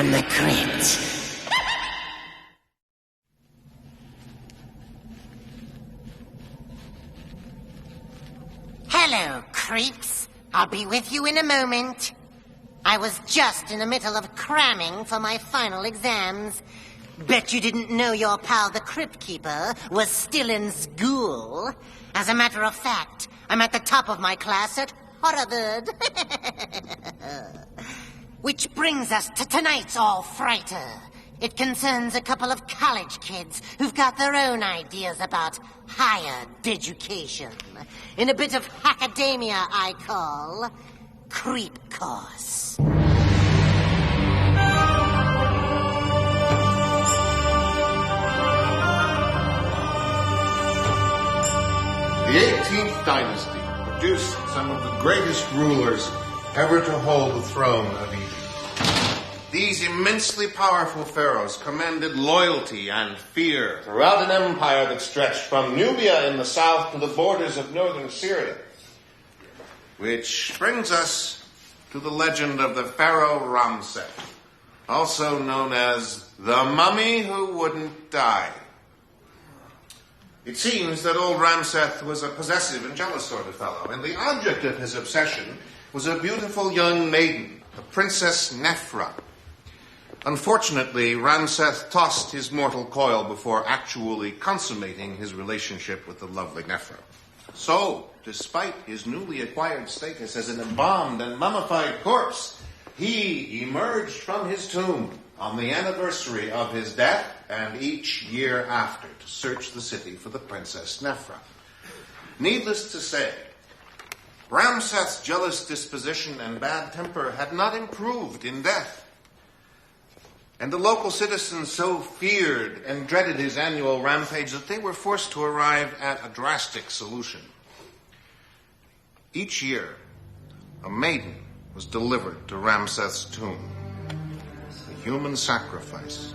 from the crypt. Hello, creeps. I'll be with you in a moment. I was just in the middle of cramming for my final exams. Bet you didn't know your pal the Crypt Keeper was still in school. As a matter of fact, I'm at the top of my class at Harvard. Which brings us to tonight's All-Frighter. It concerns a couple of college kids who've got their own ideas about higher education. In a bit of academia I call Creep Course. The 18th dynasty produced some of the greatest rulers ever to hold the throne of Egypt. These immensely powerful pharaohs commanded loyalty and fear throughout an empire that stretched from Nubia in the south to the borders of northern Syria. Which brings us to the legend of the pharaoh Ramses, also known as the mummy who wouldn't die. It seems that old Ramses was a possessive and jealous sort of fellow, and the object of his obsession was a beautiful young maiden, the Princess Nefra. Unfortunately, Ramses tossed his mortal coil before actually consummating his relationship with the lovely Nefra. So, despite his newly acquired status as an embalmed and mummified corpse, he emerged from his tomb on the anniversary of his death and each year after to search the city for the Princess Nefra. Needless to say, Ramses' jealous disposition and bad temper had not improved in death. And the local citizens so feared and dreaded his annual rampage that they were forced to arrive at a drastic solution. Each year, a maiden was delivered to Ramses' tomb. A human sacrifice.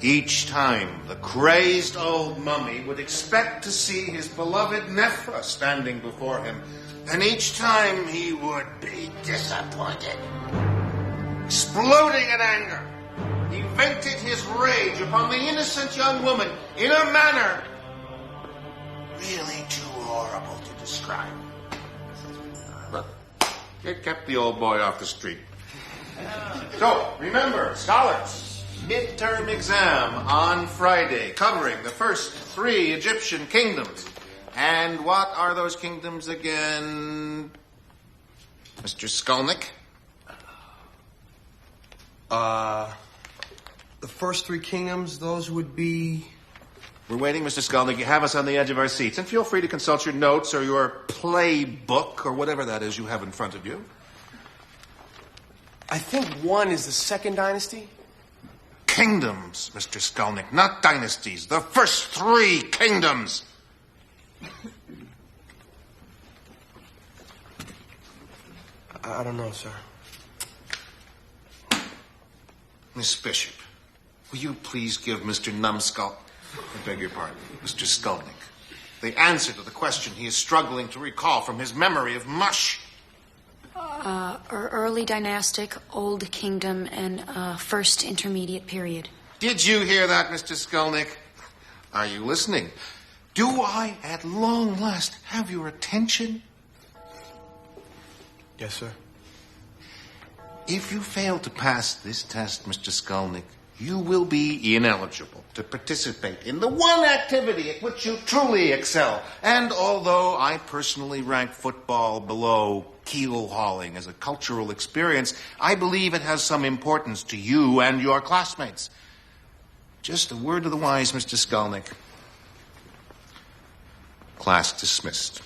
Each time, the crazed old mummy would expect to see his beloved Nefra standing before him, and each time he would be disappointed. Exploding in anger, he vented his rage upon the innocent young woman in a manner really too horrible to describe. But it kept the old boy off the street. So, remember, scholars, midterm exam on Friday, covering the first 3 Egyptian kingdoms. And what are those kingdoms again, Mr. Skolnick? The first 3 kingdoms, those would be... We're waiting, Mr. Skolnick. You have us on the edge of our seats. And feel free to consult your notes or your playbook or whatever that is you have in front of you. I think 1 is the second dynasty. Kingdoms, Mr. Skolnick, not dynasties. The first 3 kingdoms. I don't know, sir. Miss Bishop, will you please give Mr. Numbskull, I beg your pardon, Mr. Skolnick, the answer to the question he is struggling to recall from his memory of mush? Early dynastic, old kingdom, and first intermediate period. Did you hear that, Mr. Skolnick? Are you listening? Do I, at long last, have your attention? Yes, sir. If you fail to pass this test, Mr. Skolnick, you will be ineligible to participate in the one activity at which you truly excel. And although I personally rank football below keel hauling as a cultural experience, I believe it has some importance to you and your classmates. Just a word to the wise, Mr. Skolnick. Class dismissed.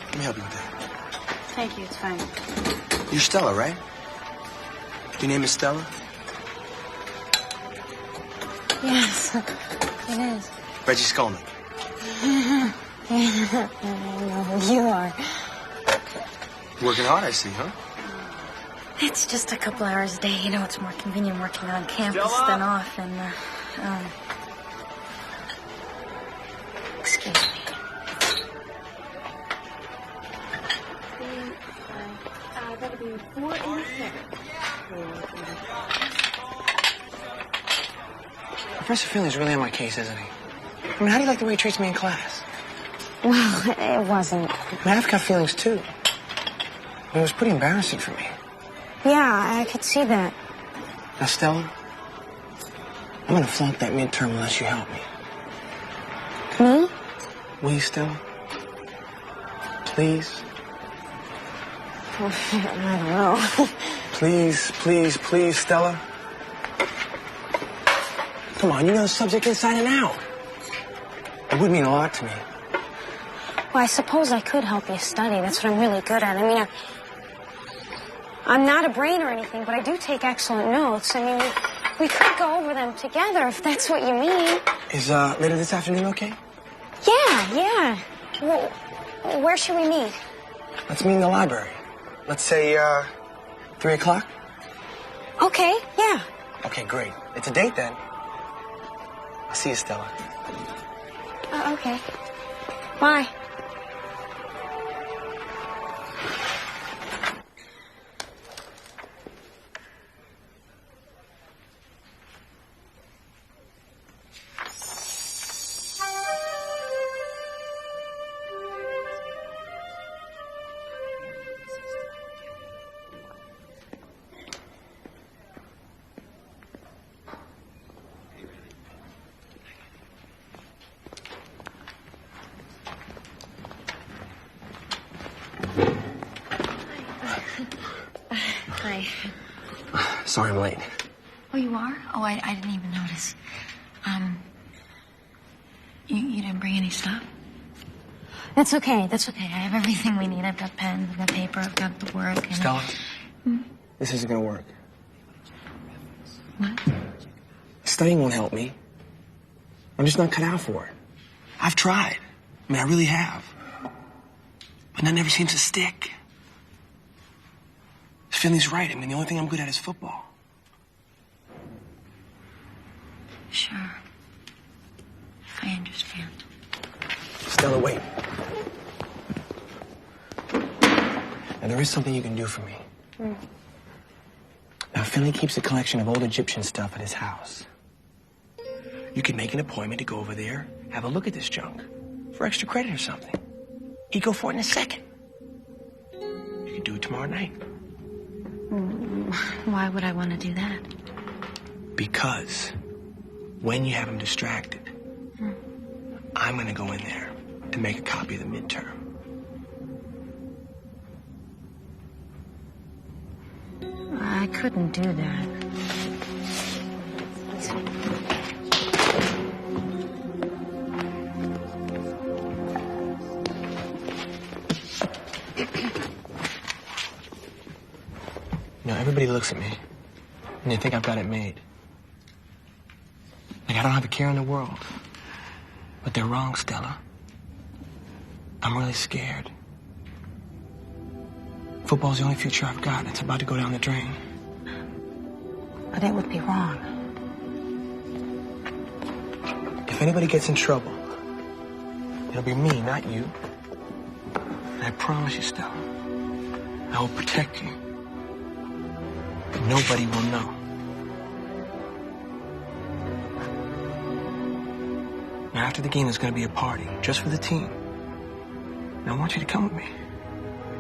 Let me help you with that. Thank you, it's fine. You're Stella, right? Your name is Stella? Yes, it is. Reggie Skolnick. No, you are. Working hard, I see, huh? It's just a couple hours a day. You know, it's more convenient working on campus than off. And, excuse me. That'll be 4 and 7. Professor Finley's really on my case, isn't he? I mean, how do you like the way he treats me in class? Well, it wasn't. I mean, I've got feelings, too. It was pretty embarrassing for me. Yeah, I could see that. Now, Stella, I'm gonna flunk that midterm unless you help me. Me? Will you, Stella? Please? I don't know. Please, please, please, Stella. Come on, you know the subject inside and out. It would mean a lot to me. Well, I suppose I could help you study. That's what I'm really good at. I mean, I'm not a brain or anything, but I do take excellent notes. I mean, we could go over them together if that's what you mean. Is later this afternoon okay? Yeah. Well, where should we meet? Let's meet in the library. Let's say 3 o'clock? Okay, yeah. Okay, great. It's a date then. I'll see you, Stella. Okay. Bye. Hi. Sorry I'm late. Oh, you are? Oh, I didn't even notice. You didn't bring any stuff? That's okay. I have everything we need. I've got pens, I've got paper, I've got the work. And... Stella, this isn't gonna work. What? Studying won't help me. I'm just not cut out for it. I've tried. I mean, I really have. But that never seems to stick. Finley's right. I mean, the only thing I'm good at is football. Sure. I understand. Stella, wait. Now, there is something you can do for me. Now, Finley keeps a collection of old Egyptian stuff at his house. You can make an appointment to go over there, have a look at this junk for extra credit or something. He'd go for it in a second. You can do it tomorrow night. Why would I want to do that? Because when you have him distracted, I'm going to go in there to make a copy of the midterm. I couldn't do that. You know, everybody looks at me and they think I've got it made. Like I don't have a care in the world. But they're wrong, Stella. I'm really scared. Football's the only future I've got. It's about to go down the drain. But it would be wrong. If anybody gets in trouble, it'll be me, not you. And I promise you, Stella, I will protect you. Nobody will know. Now, after the game, there's going to be a party, just for the team. And I want you to come with me.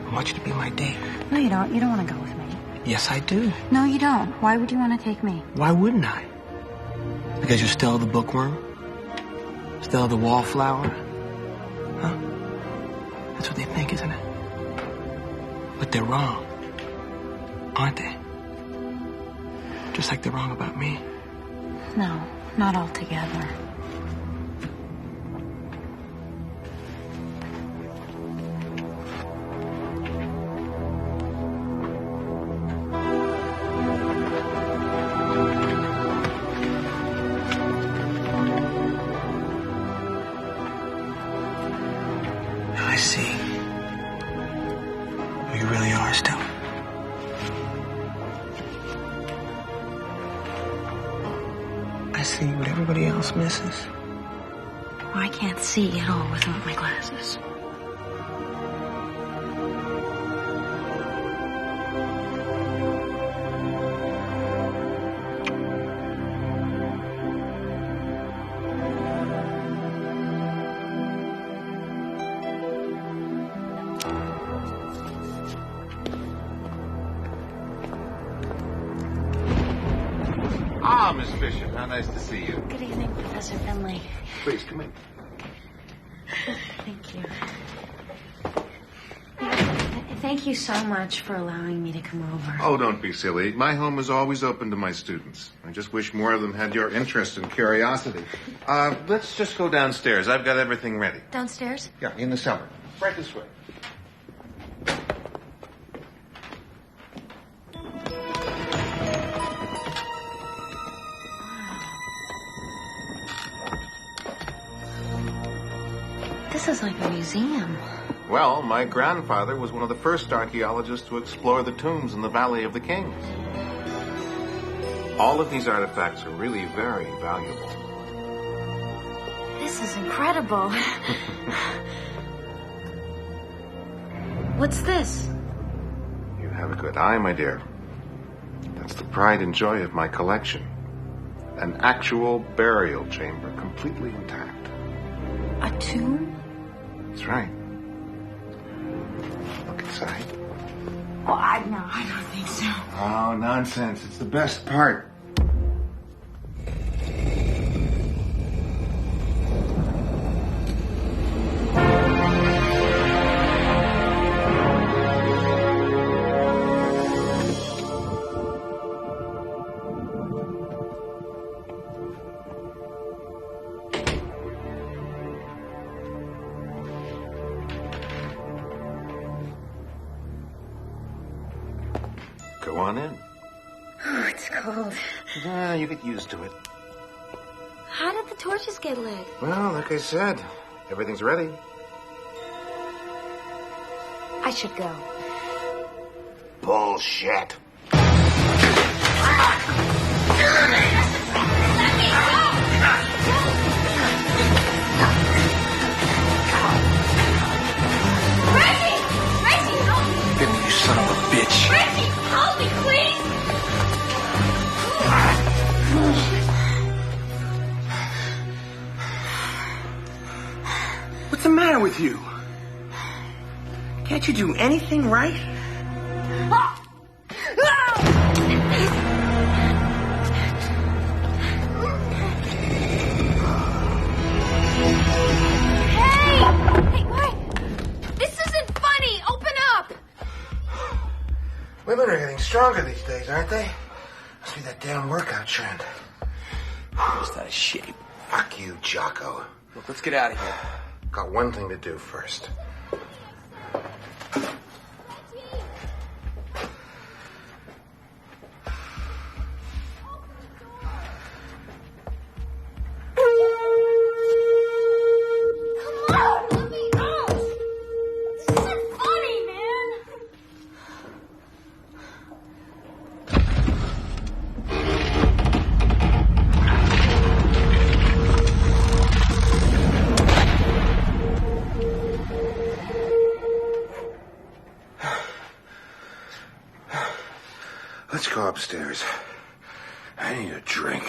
I want you to be my date. No, you don't. You don't want to go with me. Yes, I do. No, you don't. Why would you want to take me? Why wouldn't I? Because you're Stella the bookworm? Stella the wallflower? Huh? That's what they think, isn't it? But they're wrong. Aren't they? Just like they're wrong about me. No, not altogether. see who you really are, Stella. I see what everybody else misses. Well, I can't see at all without my glasses. Ah, Miss Bishop, how nice to see you. Good evening, Professor Finley. Please, come in. Thank you. Thank you so much for allowing me to come over. Oh, don't be silly. My home is always open to my students. I just wish more of them had your interest and curiosity. Let's just go downstairs. I've got everything ready. Downstairs? Yeah, in the cellar. Right this way. This is like a museum. Well, my grandfather was one of the first archaeologists to explore the tombs in the Valley of the Kings. All of these artifacts are really very valuable. This is incredible. What's this? You have a good eye, my dear. That's the pride and joy of my collection. An actual burial chamber, completely intact. A tomb? That's right. Look inside. Oh, I don't think so. Oh, nonsense. It's the best part. Go on in. Oh, it's cold. Yeah, you get used to it. How did the torches get lit? Well, like I said, everything's ready. I should go. Bullshit. Get me, you son of a bitch. Reggie, help me, please! What's the matter with you? Can't you do anything right? Hey, what? This isn't funny. Open up. Women are getting stronger these days, aren't they? Must be that damn workout trend. Just out of shape. Fuck you, Jocko. Look, let's get out of here. Got one thing to do first. Let me out. This isn't funny, man. Let's go upstairs. I need a drink.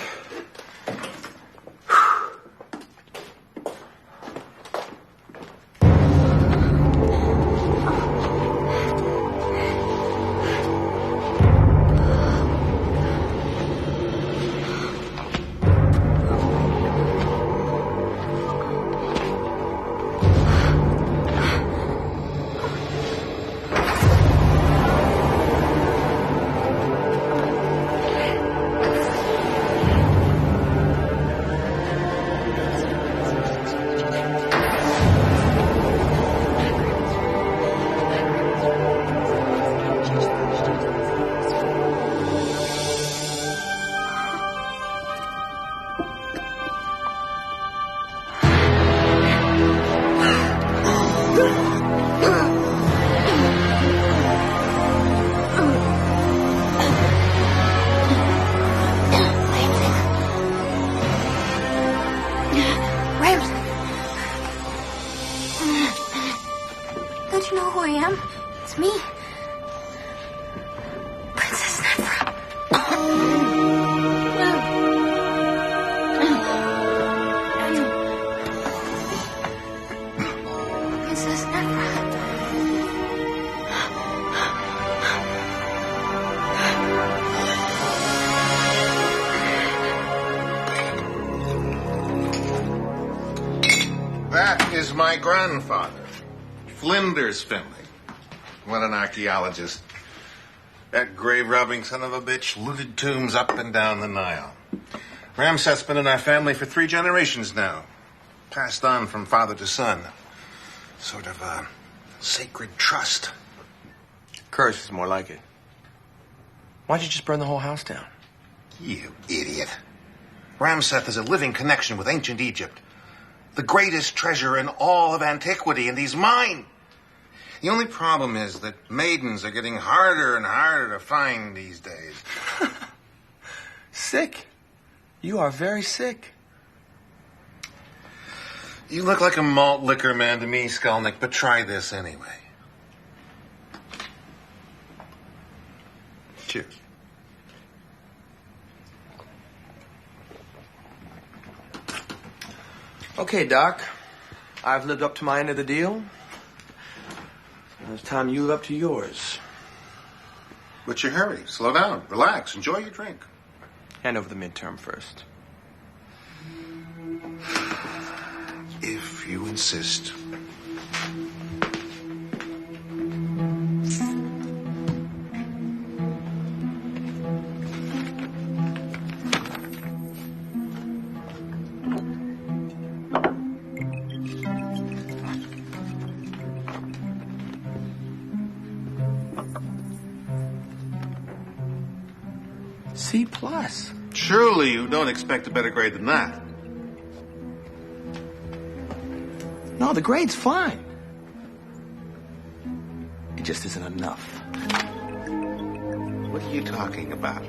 you know who I am? It's me. Princess Nephra. Princess Nephra. That is my grandfather, Flinders Finley. What an archaeologist. That grave-robbing son of a bitch looted tombs up and down the Nile. Ramseth's been in our family for 3 generations now. Passed on from father to son. Sort of a sacred trust. Curse is more like it. Why'd you just burn the whole house down? You idiot. Ramseth is a living connection with ancient Egypt. The greatest treasure in all of antiquity, and he's mine. The only problem is that maidens are getting harder and harder to find these days. Sick. You are very sick. You look like a malt liquor man to me, Skolnick, but try this anyway. Cheers. Okay, Doc. I've lived up to my end of the deal. It's time you live up to yours. What's your hurry? Slow down. Relax. Enjoy your drink. Hand over the midterm first. If you insist. C plus. Surely you don't expect a better grade than that. No, the grade's fine. It just isn't enough. What are you talking about?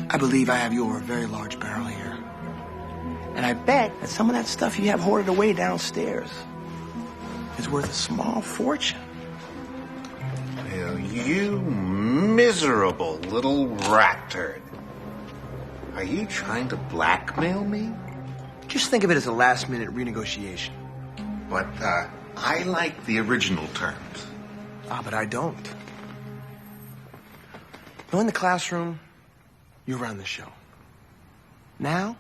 I believe I have you over a very large barrel here. And I bet that some of that stuff you have hoarded away downstairs is worth a small fortune. Well, you miserable little rat turd. Are you trying to blackmail me? Just think of it as a last-minute renegotiation. But, I like the original terms. Ah, but I don't. No, in the classroom, you run the show. Now,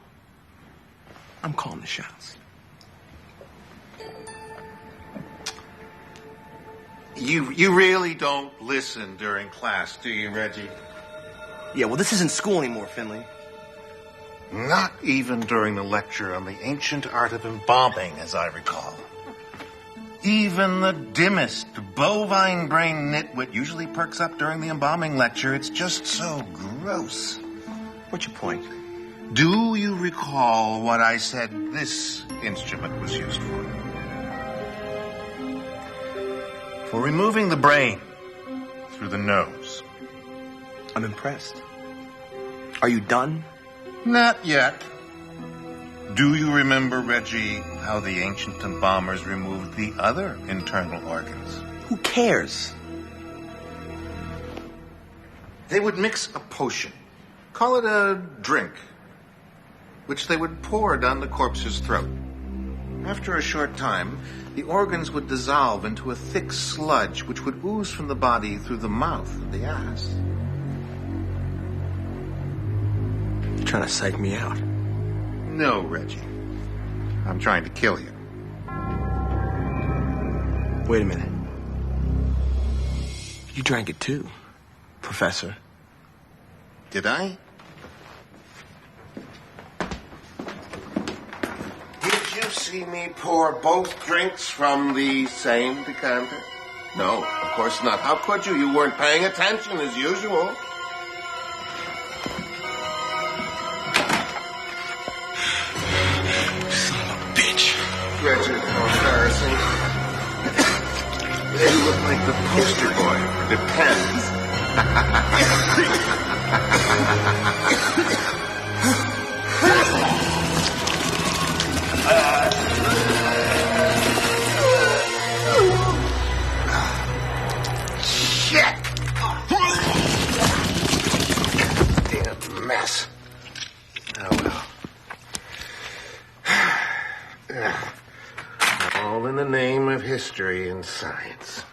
I'm calling the shots. You really don't listen during class, do you, Reggie? Yeah, well, this isn't school anymore, Finley. Not even during the lecture on the ancient art of embalming, as I recall. Even the dimmest bovine-brained nitwit usually perks up during the embalming lecture. It's just so gross. What's your point? Do you recall what I said this instrument was used for? For removing the brain through the nose. I'm impressed. Are you done? Not yet. Do you remember, Reggie, how the ancient embalmers removed the other internal organs? Who cares? They would mix a potion. Call it a drink, which they would pour down the corpse's throat. After a short time, the organs would dissolve into a thick sludge which would ooze from the body through the mouth of the ass. You're trying to psych me out. No, Reggie. I'm trying to kill you. Wait a minute. You drank it too, Professor. Did I? Did you see me pour both drinks from the same decanter? No, of course not. How could you? You weren't paying attention as usual. Son of a bitch. Reggie, how embarrassing. You look like the poster boy for Depends. class. Oh, well. All in the name of history and science.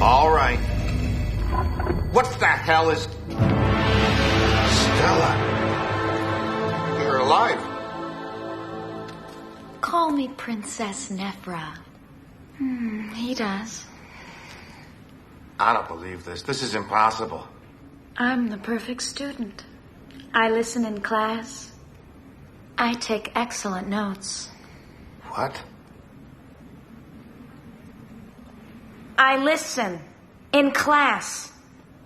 All right. What the hell is... Stella. You're alive. Call me Princess Nephra. He does. I don't believe this. This is impossible. I'm the perfect student. I listen in class. I take excellent notes. What? I listen in class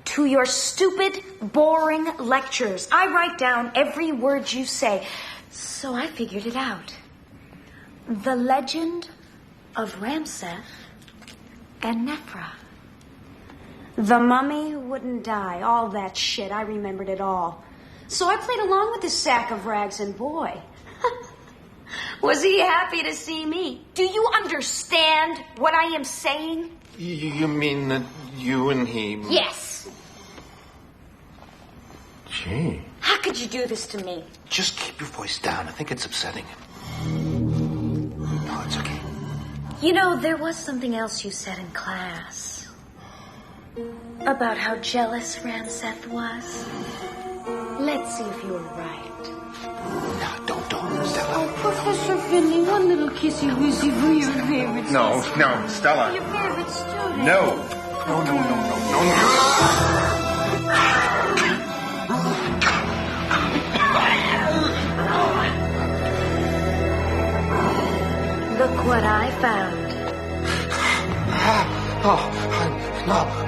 to your stupid, boring lectures. I write down every word you say. So I figured it out. The legend of Ramseth and Nephra. The mummy wouldn't die. All that shit. I remembered it all. So I played along with this sack of rags, and boy, was he happy to see me. Do you understand what I am saying? You mean that you and he... Yes. Gee. How could you do this to me? Just keep your voice down. I think it's upsetting him. No, it's okay. You know, there was something else you said in class. About how jealous Ramseth was. Let's see if you were right. No, don't, Stella. Oh, Professor Finley, one little kissy-wissy for your favorite student. No, Stella. Your favorite student. No. Look what I found.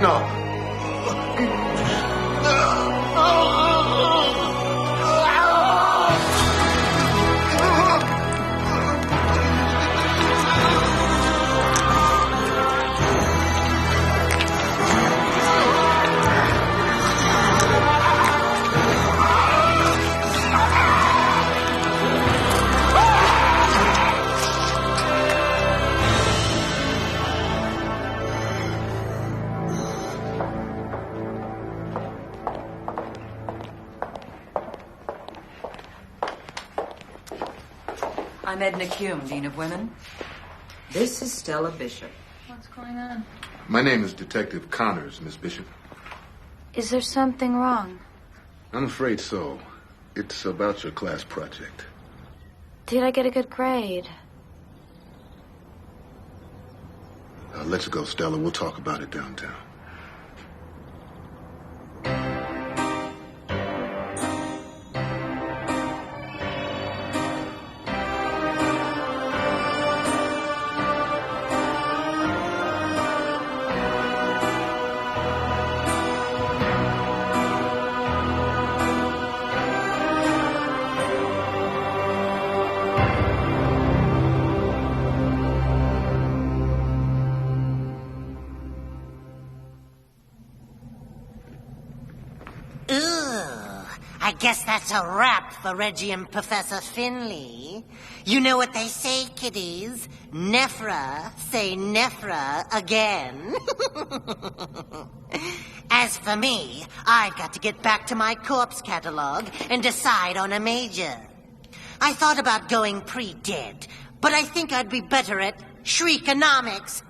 No. I'm Edna Kuhn, Dean of Women. This is Stella Bishop. What's going on? My name is Detective Connors, Miss Bishop. Is there something wrong? I'm afraid so. It's about your class project. Did I get a good grade? Let's go, Stella. We'll talk about it downtown. I guess that's a wrap for Reggie and Professor Finley. You know what they say, kiddies. Nephra, say Nephra again. As for me, I've got to get back to my corpse catalog and decide on a major. I thought about going pre-dead, but I think I'd be better at shriekonomics.